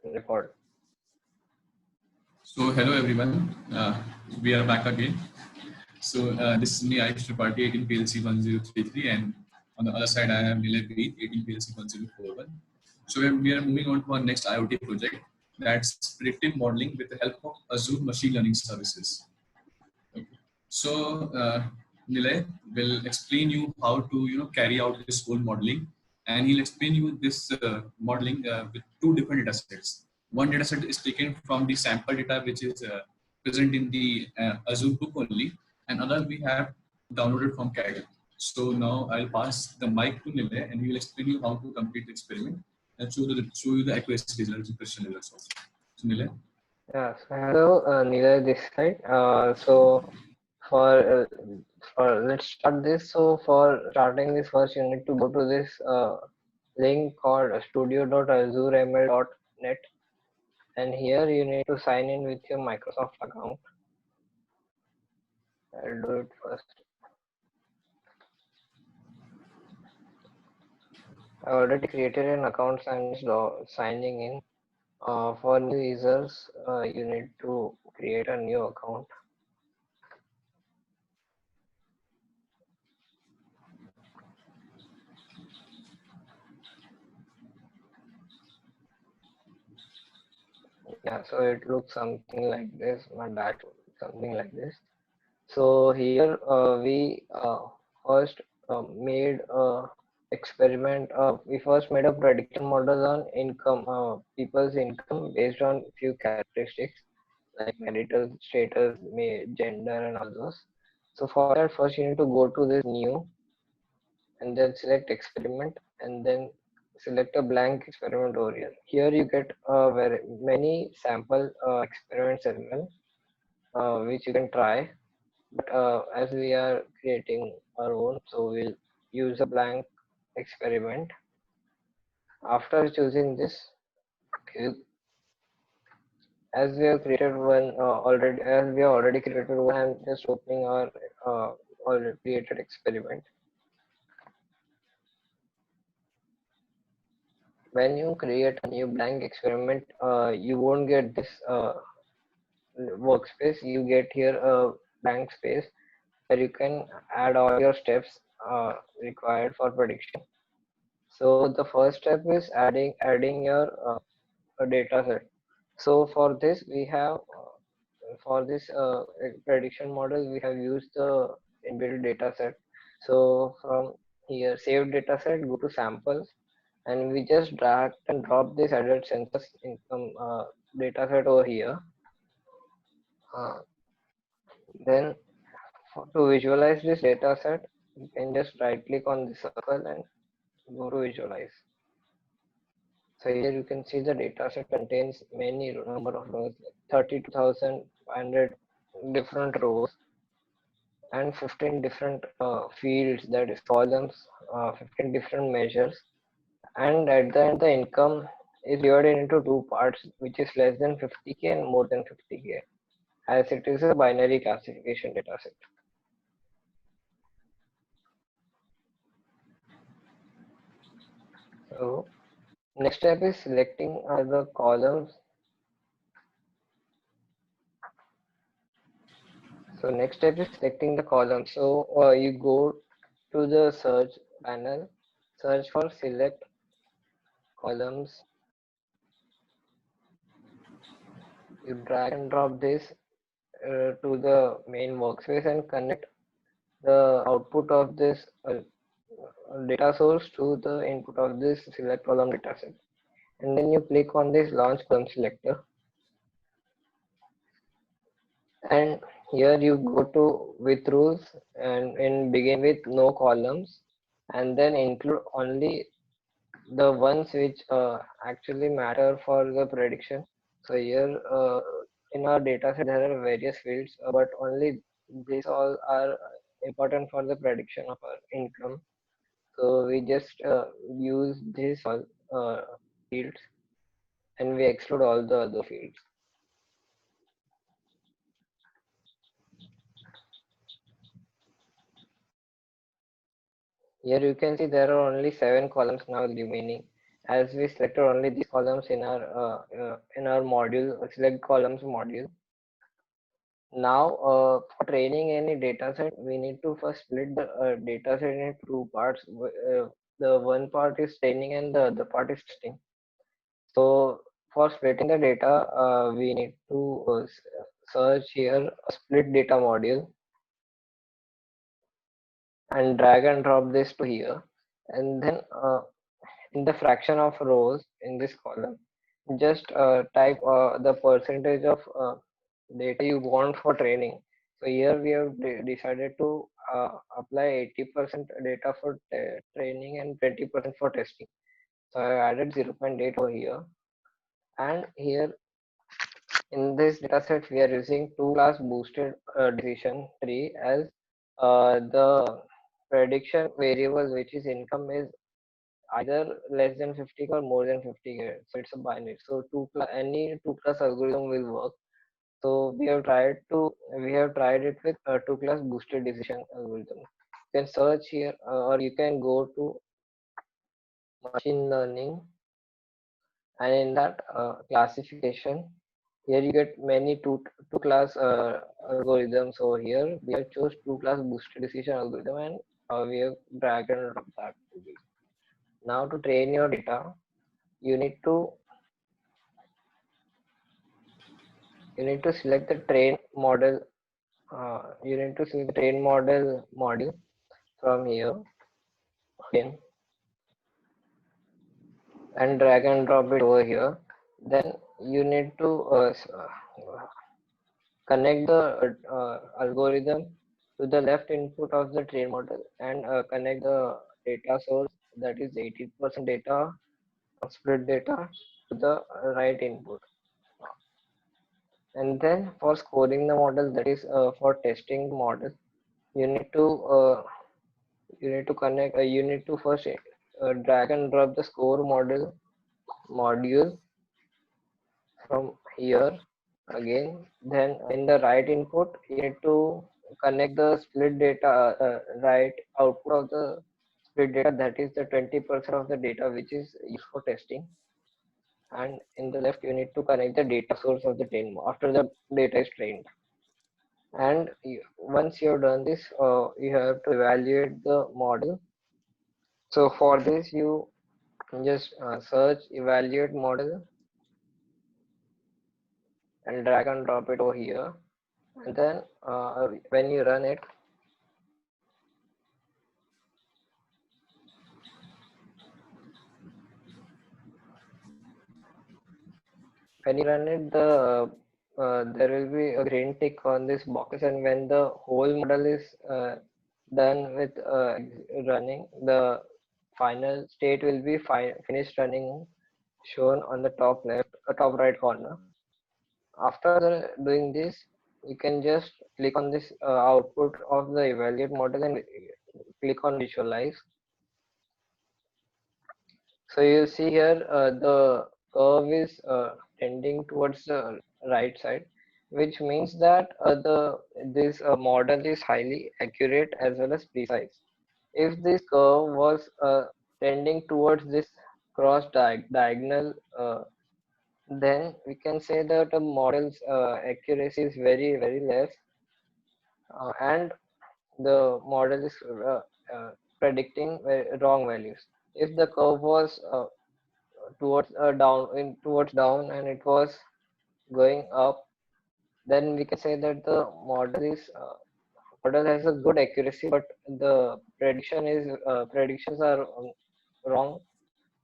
record. So hello everyone, we are back again. So this is me, Ayush Tripathi, 18 PLC 1033, and on the other side I have Nilay Preet, 18 PLC 1041. So we are moving on to our next IoT project, that's predictive modeling with the help of Azure Machine Learning Services. Okay. So Nilay will explain you how to carry out this whole modeling, and he'll explain you this modeling with two different data sets. One data set is taken from the sample data which is present in the Azure book only, and other we have downloaded from Kaggle. So now I'll pass the mic to Nilay, and he will explain you how to complete the experiment and show you the accuracy results and question results also. So Nilay. Yeah, so hello, Neeraj this side. For let's start this. So for starting this, first you need to go to this link called studio.azureml.net, and here you need to sign in with your Microsoft account. I'll do it first. I already created an account and signing in. For new users, you need to create a new account. Yeah, so it looks something like this, my dashboard, something like this. So here we first made a experiment. We first made a prediction model on income, people's income based on few characteristics like marital status, gender, and all those. So for that, first you need to go to this new, and then select experiment, and then select a blank experiment over here. Here you get very many sample experiments as well, which you can try. But as we are creating our own, so we'll use a blank experiment. After choosing this, as we have created one already, as we have already created one, I'm just opening our already created experiment. When you create a new blank experiment, you won't get this workspace. You get here a blank space where you can add all your steps required for prediction. So the first step is adding your data set. So for this we have for this prediction model we have used the inbuilt data set. So from here save data set, go to samples, and we just drag and drop this added census income data set over here. Then to visualize this data set, you can just right click on the circle and go to visualize. So here you can see the data set contains many number of rows, like 32,500 different rows and 15 different fields, that is columns, 15 different measures. And at the end, the income is divided into two parts, which is less than 50K and more than 50K, as it is a binary classification dataset. So next step is selecting the columns. So next step is selecting the column. So you go to the search panel, search for select columns. You drag and drop this to the main workspace and connect the output of this data source to the input of this select column dataset. And then you click on this launch column selector. And here you go to with rules and begin with no columns, and then include only the ones which actually matter for the prediction. So here in our data set there are various fields, but only these all are important for the prediction of our income. So we just use these all fields, and we exclude all the other fields. Here you can see there are only 7 columns now remaining, as we selected only these columns in our module, select columns module. Now, for training any data set, we need to first split the data set into two parts. The one part is training and the other part is testing. So, for splitting the data, we need to search here a split data module and drag and drop this to here. And then in the fraction of rows in this column, just type the percentage of data you want for training. So here we have decided to apply 80% data for training and 20% for testing. So I added 0.8 over here, and here in this dataset we are using two class boosted decision tree as the prediction variable, which is income, is either less than 50 or more than 50. So it's a binary. So any two class algorithm will work. So we have tried it with two class boosted decision algorithm. You can search here or you can go to machine learning, and in that classification, here you get many two class algorithms. Over here we have chose two class boosted decision algorithm, and we have drag and drop that to this. Now to train your data, you need to select the train model. You need to select the train model module from here again and drag and drop it over here. Then you need to connect the algorithm to the left input of the train model and connect the data source, that is 80% data split data, to the right input. And then for scoring the model, that is for testing the model, you need to connect you need to first drag and drop the score module from here again. Then in the right input you need to connect the split data right output of the split data, that is the 20% of the data which is used for testing. And in the left you need to connect the data source of the train after the data is trained. And once you have done this, you have to evaluate the model. So for this you just search evaluate model and drag and drop it over here, and then when you run it, there will be a green tick on this box, and when the whole model is done with running, the final state will be finished running, shown on the top right corner. After doing this, you can just click on this output of the evaluate model and click on visualize. So you see here the curve is tending towards the right side, which means that this model is highly accurate as well as precise. If this curve was tending towards this diagonal, then we can say that the model's accuracy is very less, and the model is predicting wrong values. If the curve was towards down and it was going up, then we can say that the model has a good accuracy, but the predictions are wrong.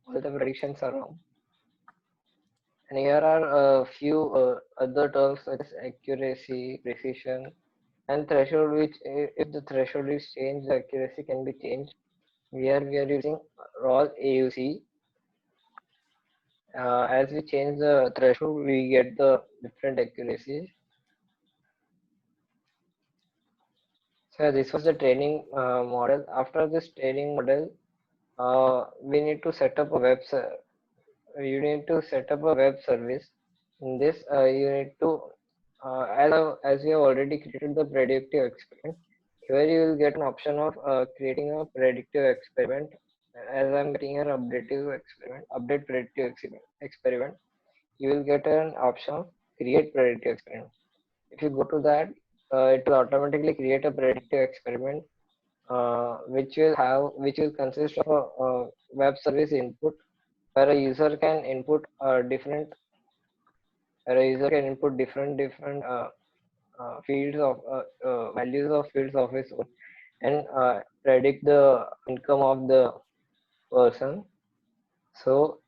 All the predictions are wrong. And here are a few other terms such as accuracy, precision, and threshold, which if the threshold is changed, the accuracy can be changed. Here we are using raw AUC. As we change the threshold, we get the different accuracies. So this was the training model. After this training model, we need to set up a you need to set up a web service. In this, you need to as we have already created the predictive experiment. Here you will get an option of creating a predictive experiment as I'm getting here update predictive experiment, you will get an option of create predictive experiment. If you go to that, it will automatically create a predictive experiment, which will consist of a web service input where a user can input different fields of values of fields of his own, and predict the income of the person. So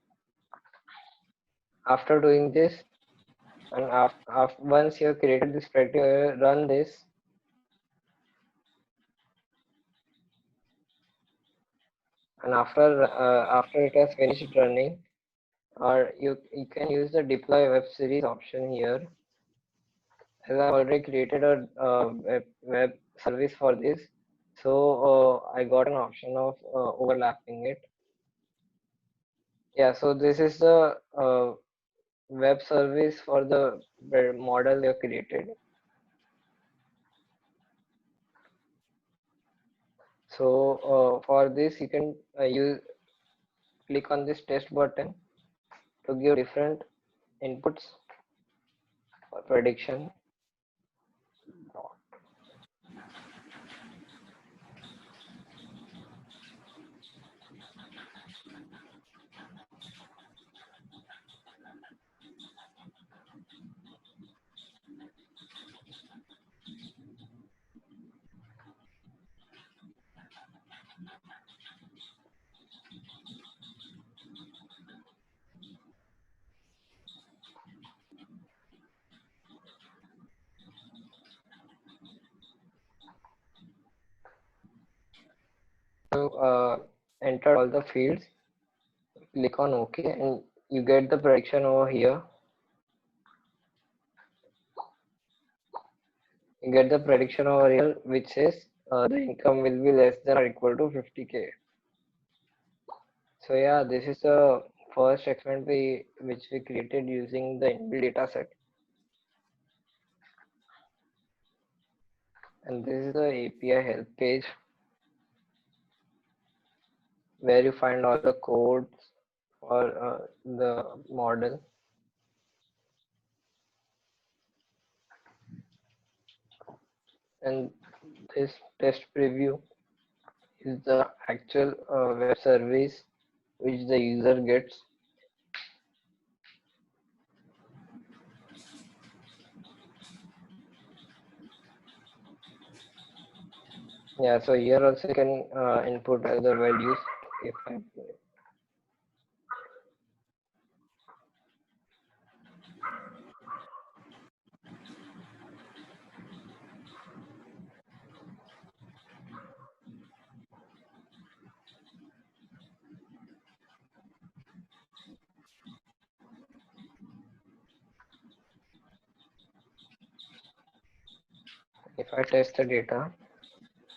after doing this, and once you have created this predictive, run this, and after it has finished running, or you can use the deploy web series option here. As I've already created a web service for this, so I got an option of overlapping it. Yeah, so this is the web service for the model you created. So for this, you can use click on this test button to give different inputs for prediction. So enter all the fields, click on OK, and you get the prediction over here. You get the prediction over here, which says the income will be less than or equal to 50K. So yeah, this is the first experiment which we created using the inbuilt data set. And this is the API help page where you find all the codes for the model. And this test preview is the actual web service which the user gets. Yeah, so here also you can input other values. If I test the data,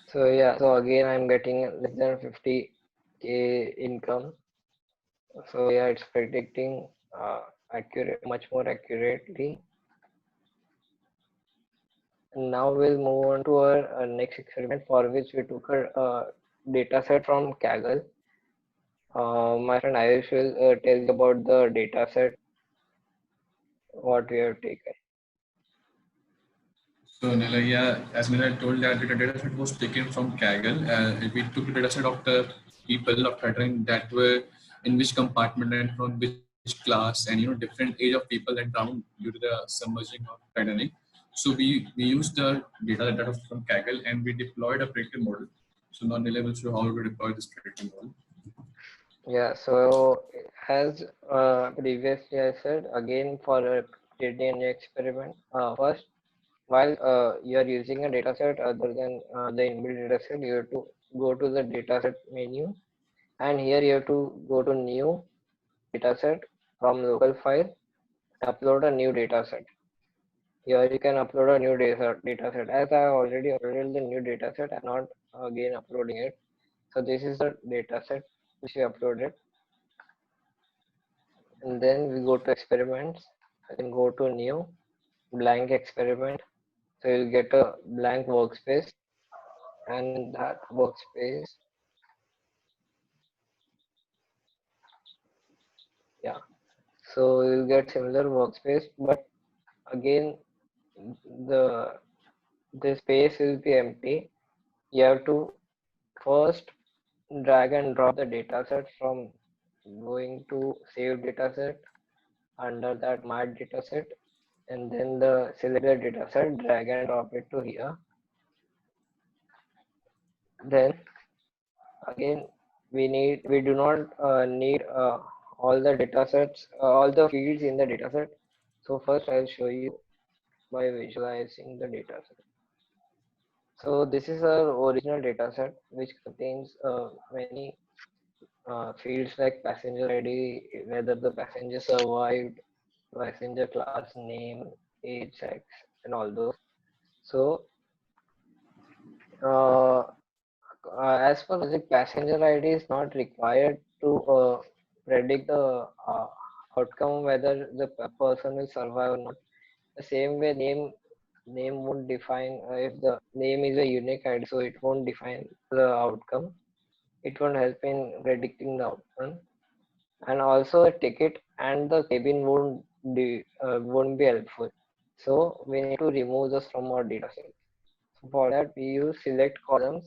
so yeah, so again I'm getting less than 50K income. So yeah, it's predicting much more accurately. And now we'll move on to our next experiment, for which we took a data set from Kaggle. My friend Ayush will tell you about the data set, what we have taken. So Nilay, yeah, as Nilay told that the data set was taken from Kaggle. We took the data set of the people of Twittering that were in which compartment and from which class, and different age of people went down due to the submerging of Titanic. So we used the data from Kaggle and we deployed a predictive model. So now Nilay will show how we deploy this predictive model. Yeah, so as previously I said, again for creating an experiment, first, while you are using a dataset other than the inbuilt dataset, you have to go to the dataset menu, and here you have to go to new dataset from local file, upload a new dataset. Here you can upload a new dataset. As I already uploaded the new dataset, I'm not again uploading it. So this is the dataset which we uploaded. And then we go to experiments and go to new blank experiment. So you'll get a blank workspace, and in that workspace So you'll get similar workspace, but again the space will be empty. You have to first drag and drop the dataset from going to save dataset under that my dataset, and then the select the dataset, drag and drop it to here. Then again we do not need all the datasets, all the fields in the dataset. So first I'll show you by visualizing the dataset. So this is our original dataset which contains many fields like passenger ID, whether the passenger survived, passenger class, name, age, sex, and all those. So uh, as per logic, passenger ID is not required to predict the outcome whether the person will survive or not. The same way, name won't define if the name is a unique ID, so it won't define the outcome. It won't help in predicting the outcome. And also, a ticket and the cabin won't be helpful. So we need to remove this from our data set. So for that, we use select columns.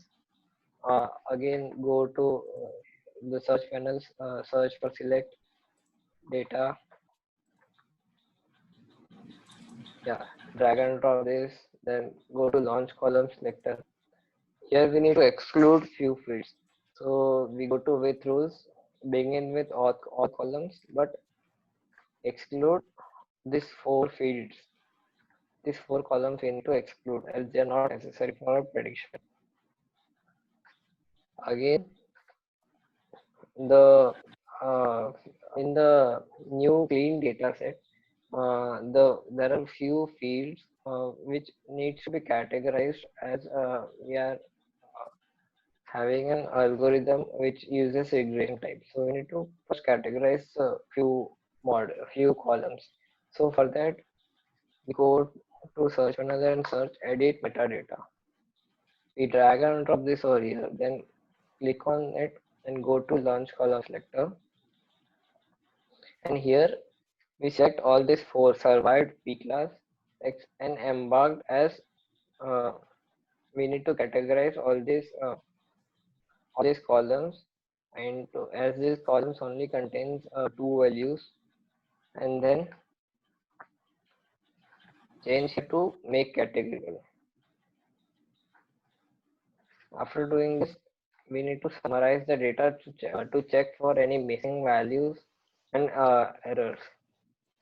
Again, go to the search panels, search for select data. Yeah, drag and drop this, then go to launch column selector. Here we need to exclude few fields. So we go to with rules, begin with all columns, but exclude these four fields. These four columns we need to exclude as they are not necessary for a prediction. Again, the in the new clean data set, there are few fields which needs to be categorized as we are having an algorithm which uses regression type. So we need to first categorize a few columns. So for that, we go to search another and search edit metadata. We drag and drop this over here, then click on it and go to launch column selector. And here we select all these four survived, P class, X, and embarked as uh, we need to categorize all these columns, and as these columns only contains two values, and then change here to make categorical. After doing this, we need to summarize the data to check for any missing values and errors.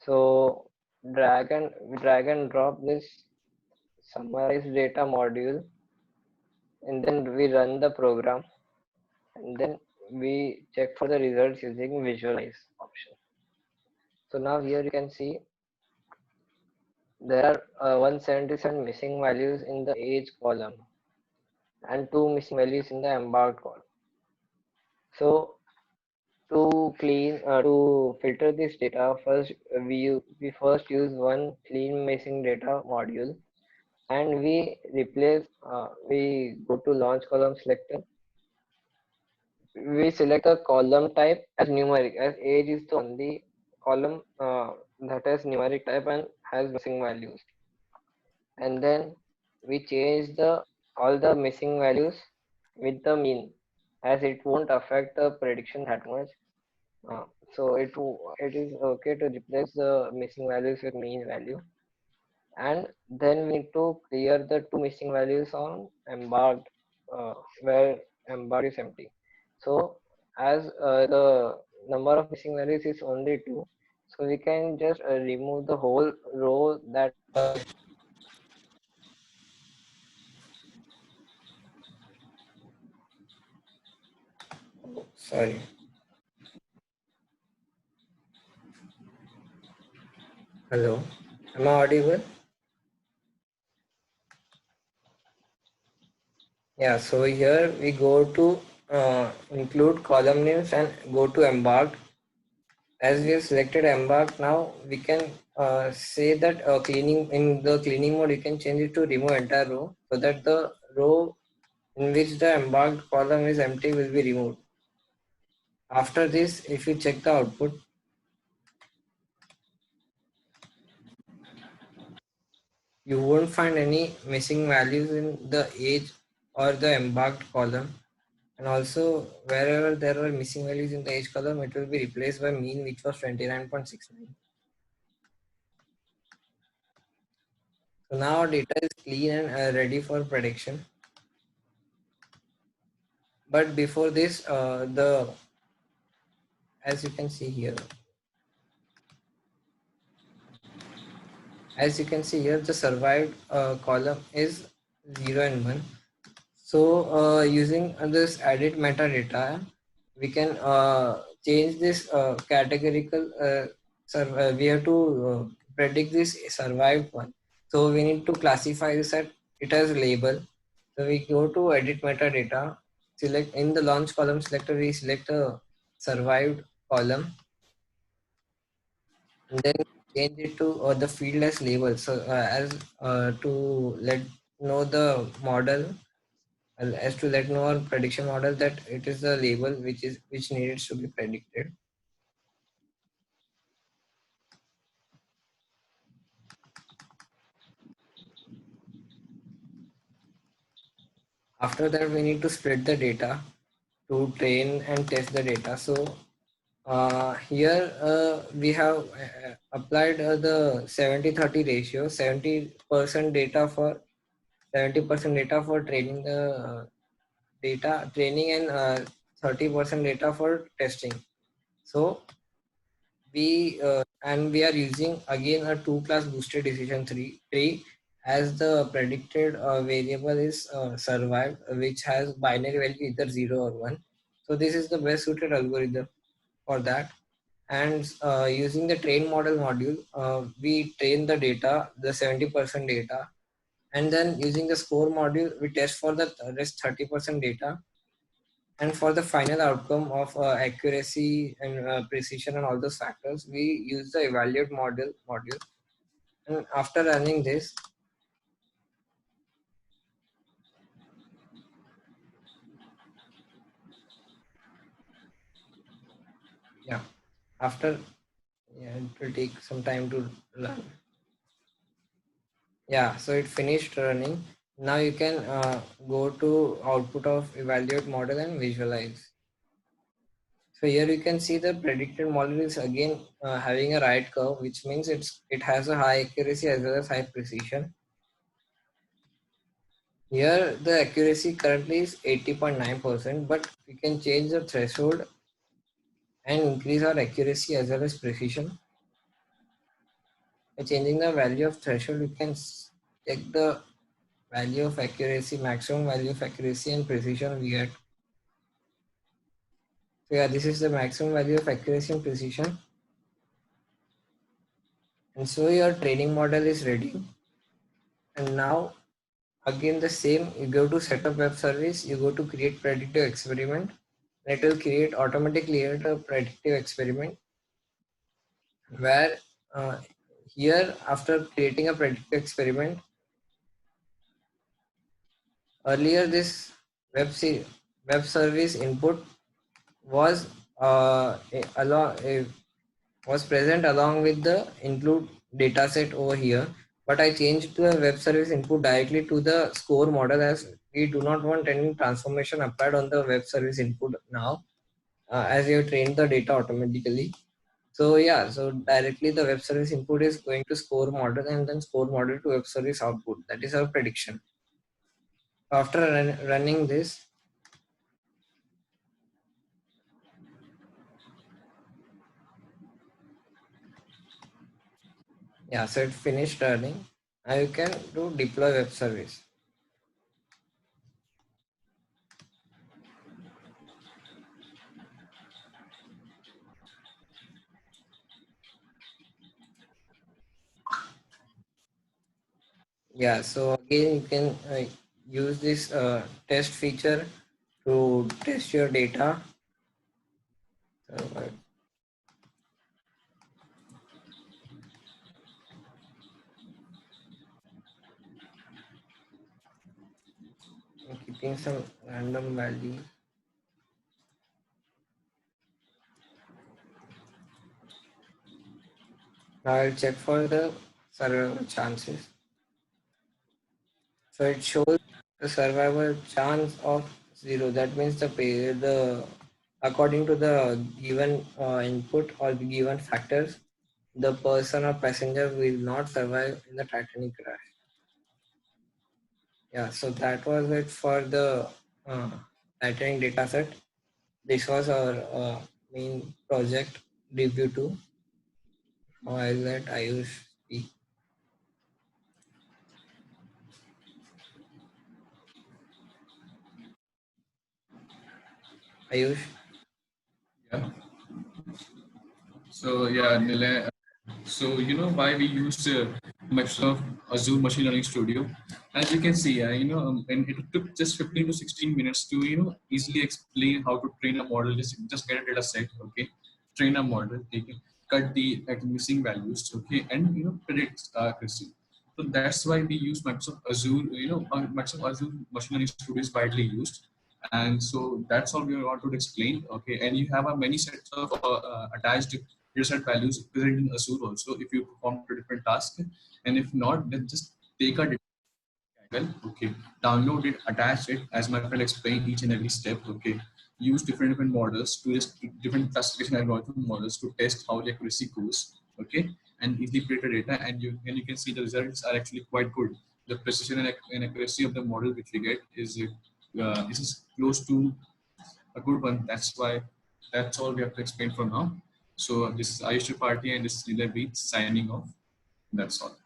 So drag and drop this summarize data module, and then we run the program, and then we check for the results using visualize option. So now here you can see there are 177 missing values in the age column and two missing values in the embarked column. So to filter this data, first we first use one clean missing data module, and we go to launch column selector. We select a column type as numeric, as age is the only column that has numeric type and has missing values. And then we change the all the missing values with the mean, as it won't affect the prediction that much. Uh, so it is okay to replace the missing values with mean value. And then we need to clear the two missing values on embarked, where embarked is empty. So as the number of missing values is only two, so we can just remove the whole row that sorry. Hello, am I audible? Yeah, so here we go to include column names and go to embarked. As we have selected embark, now we can say that cleaning in the cleaning mode, you can change it to remove entire row, so that the row in which the embarked column is empty will be removed. After this, if you check the output, you won't find any missing values in the age or the embarked column. And also, wherever there were missing values in the age column, it will be replaced by mean, which was 29.69. So now our data is clean and ready for prediction. But before this, as you can see here, the survived column is 0 and 1. So using this added metadata, we can change this categorical. We have to predict this survived one. So we need to classify this at it as label. So we go to edit metadata, select in the launch column selector, we select a survived column, and then change it to the field as label. So as to let know the model, as to let know our prediction model that it is the label which needs to be predicted. After that, we need to split the data to train and test the data. So here we have applied the 70-30 ratio, 70% data for 70% data for training the data training, and 30% data for testing. So we are using again a two class boosted decision tree, as the predicted variable is survived, which has binary value either 0 or 1. So this is the best suited algorithm for that. And using the train model module, we train the data, the 70% data, and then using the score module, we test for the rest 30% data. And for the final outcome of accuracy and precision and all those factors, we use the evaluate module. And after running this, yeah, after it will take some time to run. Yeah, so it finished running. Now you can go to output of evaluate model and visualize. So here you can see the predicted model is again having a right curve, which means it has a high accuracy as well as high precision. Here the accuracy currently is 80.9%, but we can change the threshold and increase our accuracy as well as precision. By changing the value of threshold, you can check the value of accuracy, maximum value of accuracy and precision we get. So yeah, this is the maximum value of accuracy and precision. And so your training model is ready. And now again the same, you go to setup web service, you go to create predictive experiment. And it will automatically create a predictive experiment where here after creating a predictive experiment, earlier this web service input was was present along with the include dataset over here, but I changed the web service input directly to the score model, as we do not want any transformation applied on the web service input now, as you have trained the data automatically. So yeah, so directly the web service input is going to score model, and then score model to web service output. That is our prediction. After running this, yeah, so it finished running. Now you can do deploy web service. Yeah, so again you can use this test feature to test your data. So, I'm keeping some random value. Now I'll check for the survival chances. So it shows the survival chance of 0. That means the according to the given input or the given factors, the person or passenger will not survive in the Titanic crash. Yeah, so that was it for the uh, Titanic dataset. This was our main project debut to. Now I'll let Ayush speak. Ayush. Yeah. So yeah, Nilay. So you know why we used Microsoft Azure Machine Learning Studio? As you can see, and it took just 15 to 16 minutes to easily explain how to train a model. Just get a data set, okay? Train a model, take it, cut the missing values, okay, and predict accuracy. So that's why we use Microsoft Azure. Microsoft Azure Machine Learning Studio is widely used, and so that's all we wanted to explain, okay? And you have a many sets of attached your set values present in Azure also if you perform a different task. And if not, then just take a table, okay, download it, attach it, as my friend explained each and every step, okay. Use different models to just different classification algorithm models to test how the accuracy goes, okay, and easily predict the data, and you can see the results are actually quite good. The precision and accuracy of the model which we get is close to a good one. That's why that's all we have to explain for now. So this is Ayush Tripathi and this is Nilay Beats signing off. That's all.